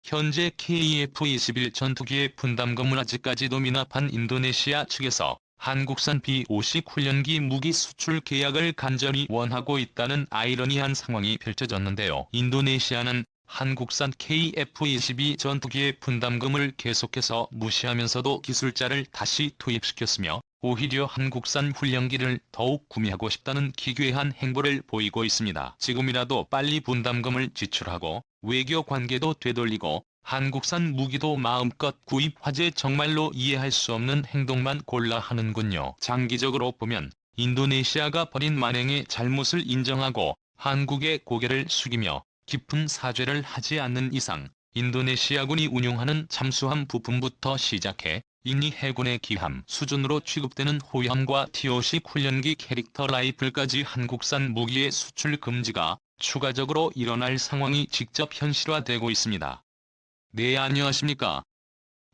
현재 KF-21 전투기의 분담금을 아직까지도 미납한 인도네시아 측에서 한국산 B-50 훈련기 무기 수출 계약을 간절히 원하고 있다는 아이러니한 상황이 펼쳐졌는데요. 인도네시아는 한국산 KF-22 전투기의 분담금을 계속해서 무시하면서도 기술자를 다시 투입시켰으며 오히려 한국산 훈련기를 더욱 구매하고 싶다는 기괴한 행보를 보이고 있습니다. 지금이라도 빨리 분담금을 지출하고 외교 관계도 되돌리고 한국산 무기도 마음껏 구입하지 정말로 이해할 수 없는 행동만 골라 하는군요. 장기적으로 보면 인도네시아가 벌인 만행의 잘못을 인정하고 한국의 고개를 숙이며 깊은 사죄를 하지 않는 이상 인도네시아군이 운용하는 잠수함 부품부터 시작해 인리 해군의 기함 수준으로 취급되는 호위함과 T-50 훈련기 캐릭터 라이플까지 한국산 무기의 수출 금지가 추가적으로 일어날 상황이 직접 현실화되고 있습니다. 네, 안녕하십니까.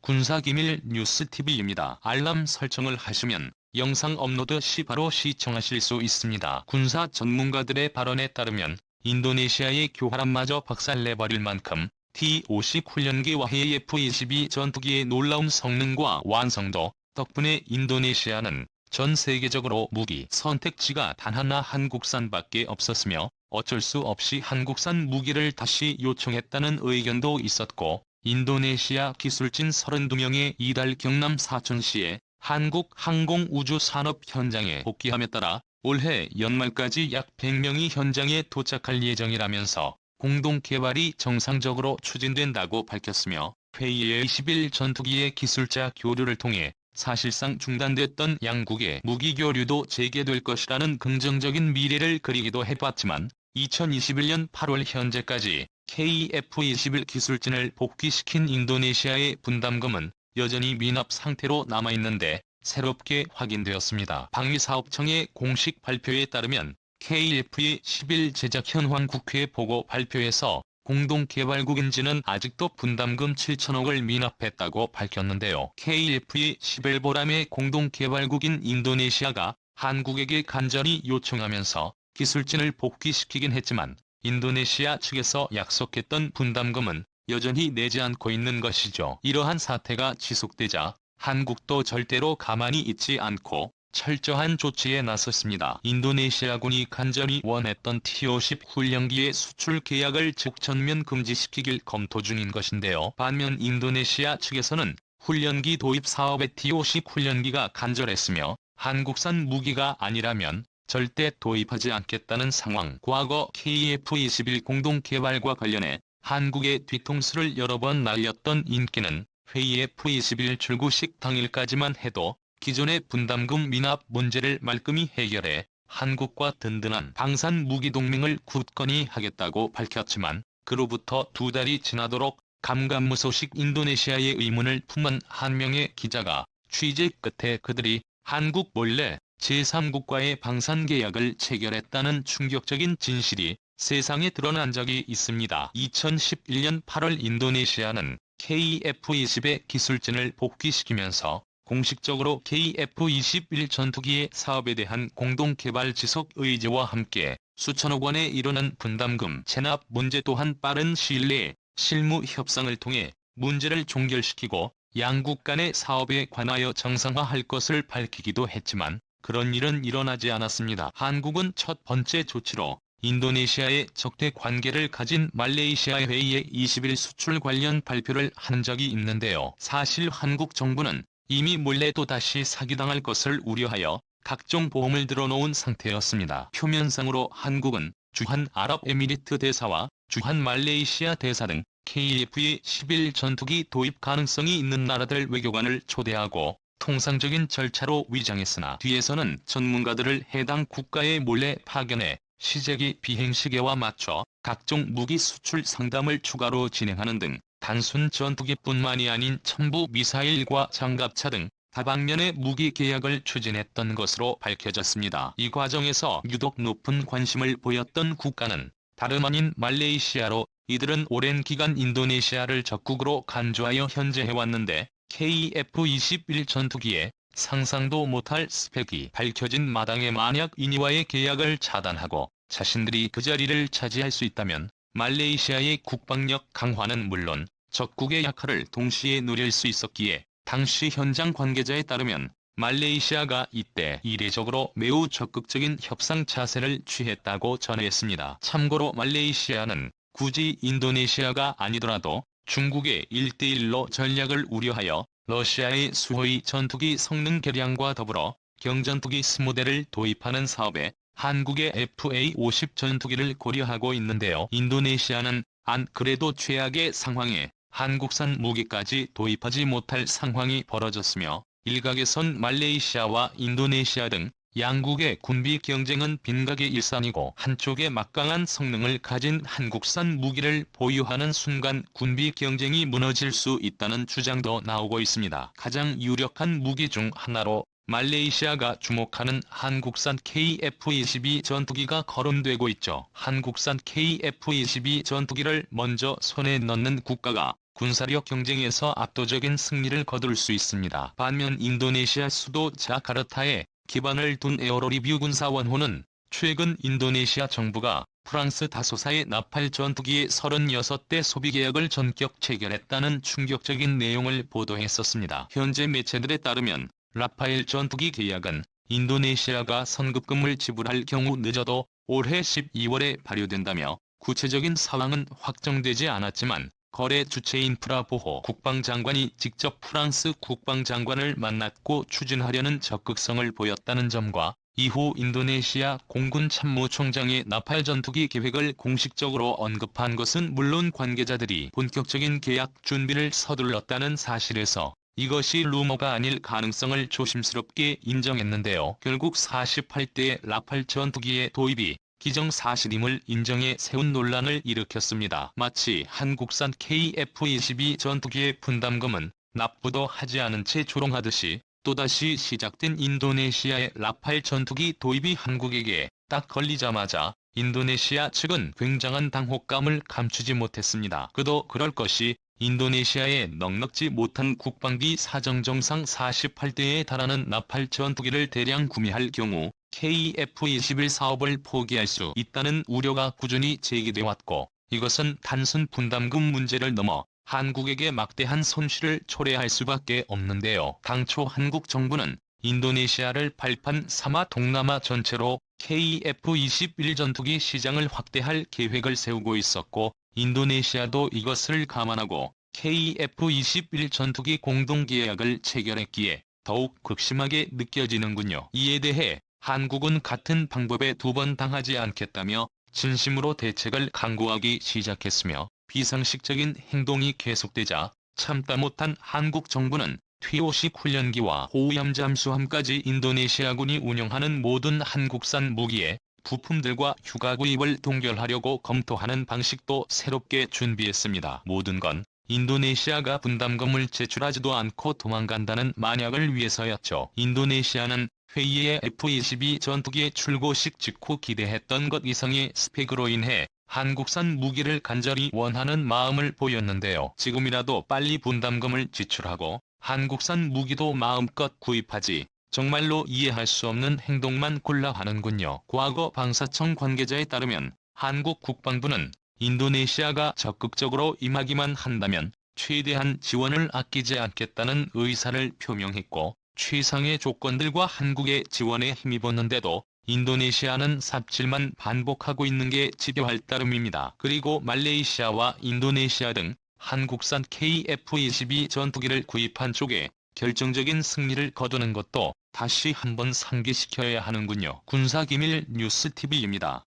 군사기밀 뉴스TV입니다. 알람 설정을 하시면 영상 업로드 시 바로 시청하실 수 있습니다. 군사 전문가들의 발언에 따르면 인도네시아의 교활함마저 박살내버릴 만큼 T-50 훈련기와 KF-22 전투기의 놀라운 성능과 완성도 덕분에 인도네시아는 전 세계적으로 무기 선택지가 단 하나 한국산밖에 없었으며 어쩔 수 없이 한국산 무기를 다시 요청했다는 의견도 있었고, 인도네시아 기술진 32명의 이달 경남 사천시에 한국 항공우주산업 현장에 복귀함에 따라 올해 연말까지 약 100명이 현장에 도착할 예정이라면서 공동개발이 정상적으로 추진된다고 밝혔으며, 회의에 21 전투기의 기술자 교류를 통해 사실상 중단됐던 양국의 무기 교류도 재개될 것이라는 긍정적인 미래를 그리기도 해봤지만 2021년 8월 현재까지 KF-21 기술진을 복귀시킨 인도네시아의 분담금은 여전히 미납 상태로 남아있는데 새롭게 확인되었습니다. 방위사업청의 공식 발표에 따르면 KF-21 제작 현황 국회 보고 발표에서 공동개발국인지는 아직도 분담금 7천억을 미납했다고 밝혔는데요. KF-21 보람의 공동개발국인 인도네시아가 한국에게 간절히 요청하면서 기술진을 복귀시키긴 했지만 인도네시아 측에서 약속했던 분담금은 여전히 내지 않고 있는 것이죠. 이러한 사태가 지속되자 한국도 절대로 가만히 있지 않고 철저한 조치에 나섰습니다. 인도네시아군이 간절히 원했던 T-50 훈련기의 수출 계약을 즉 전면 금지시키길 검토 중인 것인데요. 반면 인도네시아 측에서는 훈련기 도입 사업에 T-50 훈련기가 간절했으며 한국산 무기가 아니라면 절대 도입하지 않겠다는 상황. 과거 KF-21 공동개발과 관련해 한국의 뒤통수를 여러 번 날렸던 인기는 회의의 F-21 출구식 당일까지만 해도 기존의 분담금 미납 문제를 말끔히 해결해 한국과 든든한 방산 무기 동맹을 굳건히 하겠다고 밝혔지만 그로부터 2달이 지나도록 감감무소식 인도네시아의 의문을 품은 한 명의 기자가 취재 끝에 그들이 한국 몰래 제3국과의 방산 계약을 체결했다는 충격적인 진실이 세상에 드러난 적이 있습니다. 2011년 8월 인도네시아는 KF-20의 기술진을 복귀시키면서 공식적으로 KF-21 전투기의 사업에 대한 공동개발 지속 의지와 함께 수천억 원에 이르는 분담금 체납 문제 또한 빠른 시일 내에 실무 협상을 통해 문제를 종결시키고 양국 간의 사업에 관하여 정상화할 것을 밝히기도 했지만 그런 일은 일어나지 않았습니다. 한국은 첫 번째 조치로 인도네시아의 적대 관계를 가진 말레이시아 회의에 20일 수출 관련 발표를 한 적이 있는데요. 사실 한국 정부는 이미 몰래 또다시 사기당할 것을 우려하여 각종 보험을 들어놓은 상태였습니다. 표면상으로 한국은 주한 아랍에미리트 대사와 주한 말레이시아 대사 등 KF-21 전투기 도입 가능성이 있는 나라들 외교관을 초대하고 통상적인 절차로 위장했으나 뒤에서는 전문가들을 해당 국가에 몰래 파견해 시제기 비행 시계와 맞춰 각종 무기 수출 상담을 추가로 진행하는 등 단순 전투기뿐만이 아닌 첨부 미사일과 장갑차 등 다방면의 무기 계약을 추진했던 것으로 밝혀졌습니다. 이 과정에서 유독 높은 관심을 보였던 국가는 다름 아닌 말레이시아로 이들은 오랜 기간 인도네시아를 적국으로 간주하여 현재 해왔는데 KF-21 전투기에 상상도 못할 스펙이 밝혀진 마당에 만약 이니와의 계약을 차단하고 자신들이 그 자리를 차지할 수 있다면 말레이시아의 국방력 강화는 물론 적국의 약화를 동시에 누릴 수 있었기에 당시 현장 관계자에 따르면 말레이시아가 이때 이례적으로 매우 적극적인 협상 자세를 취했다고 전했습니다. 참고로 말레이시아는 굳이 인도네시아가 아니더라도 중국의 1대1로 전략을 우려하여 러시아의 수호이 전투기 성능 개량과 더불어 경전투기 20대를 도입하는 사업에 한국의 FA-50 전투기를 고려하고 있는데요. 인도네시아는 안 그래도 최악의 상황에 한국산 무기까지 도입하지 못할 상황이 벌어졌으며 일각에선 말레이시아와 인도네시아 등 양국의 군비 경쟁은 빈각의 일상이고 한쪽에 막강한 성능을 가진 한국산 무기를 보유하는 순간 군비 경쟁이 무너질 수 있다는 주장도 나오고 있습니다. 가장 유력한 무기 중 하나로 말레이시아가 주목하는 한국산 KF-22 전투기가 거론되고 있죠. 한국산 KF-22 전투기를 먼저 손에 넣는 국가가 군사력 경쟁에서 압도적인 승리를 거둘 수 있습니다. 반면 인도네시아 수도 자카르타에 기반을 둔 에어로리뷰 군사원호는 최근 인도네시아 정부가 프랑스 다소사의 나팔 전투기의 36대 소비 계약을 전격 체결했다는 충격적인 내용을 보도했었습니다. 현재 매체들에 따르면 라파엘 전투기 계약은 인도네시아가 선급금을 지불할 경우 늦어도 올해 12월에 발효된다며 구체적인 사항은 확정되지 않았지만 거래 주체인 프라보호 국방장관이 직접 프랑스 국방장관을 만났고 추진하려는 적극성을 보였다는 점과 이후 인도네시아 공군 참모총장의 나팔 전투기 계획을 공식적으로 언급한 것은 물론 관계자들이 본격적인 계약 준비를 서둘렀다는 사실에서 이것이 루머가 아닐 가능성을 조심스럽게 인정했는데요. 결국 48대의 라팔 전투기의 도입이 기정사실임을 인정해 세운 논란을 일으켰습니다. 마치 한국산 KF-22 전투기의 분담금은 납부도 하지 않은 채 조롱하듯이 또다시 시작된 인도네시아의 라팔 전투기 도입이 한국에게 딱 걸리자마자 인도네시아 측은 굉장한 당혹감을 감추지 못했습니다. 그도 그럴 것이 인도네시아의 넉넉지 못한 국방비 사정 정상 48대에 달하는 나팔 전투기를 대량 구매할 경우 KF-21 사업을 포기할 수 있다는 우려가 꾸준히 제기돼 왔고 이것은 단순 분담금 문제를 넘어 한국에게 막대한 손실을 초래할 수밖에 없는데요. 당초 한국 정부는 인도네시아를 발판 삼아 동남아 전체로 KF-21 전투기 시장을 확대할 계획을 세우고 있었고 인도네시아도 이것을 감안하고 KF-21 전투기 공동계약을 체결했기에 더욱 극심하게 느껴지는군요. 이에 대해 한국은 같은 방법에 두 번 당하지 않겠다며 진심으로 대책을 강구하기 시작했으며 비상식적인 행동이 계속되자 참다 못한 한국 정부는 퇴오식 훈련기와 호위함 잠수함까지 인도네시아군이 운영하는 모든 한국산 무기에 부품들과 휴가 구입을 동결하려고 검토하는 방식도 새롭게 준비했습니다. 모든 건 인도네시아가 분담금을 제출하지도 않고 도망간다는 만약을 위해서였죠. 인도네시아는 회의의 F-22 전투기의 출고식 직후 기대했던 것 이상의 스펙으로 인해 한국산 무기를 간절히 원하는 마음을 보였는데요. 지금이라도 빨리 분담금을 지출하고 한국산 무기도 마음껏 구입하지 정말로 이해할 수 없는 행동만 골라 하는군요. 과거 방사청 관계자에 따르면 한국 국방부는 인도네시아가 적극적으로 임하기만 한다면 최대한 지원을 아끼지 않겠다는 의사를 표명했고 최상의 조건들과 한국의 지원에 힘입었는데도 인도네시아는 삽질만 반복하고 있는 게 집요할 따름입니다. 그리고 말레이시아와 인도네시아 등 한국산 KF-22 전투기를 구입한 쪽에 결정적인 승리를 거두는 것도 다시 한번 상기시켜야 하는군요. 군사기밀 뉴스TV입니다.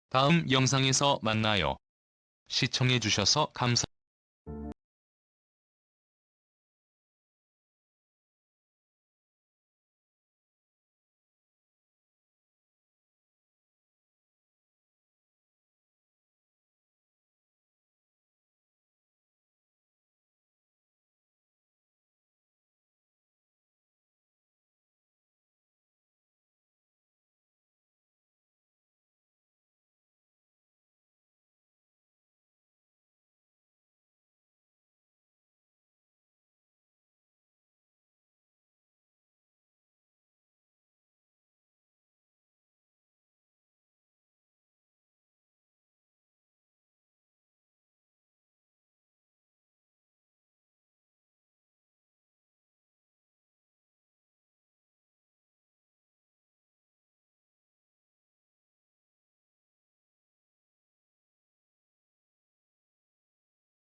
다음 영상에서 만나요. 시청해주셔서 감사합니다.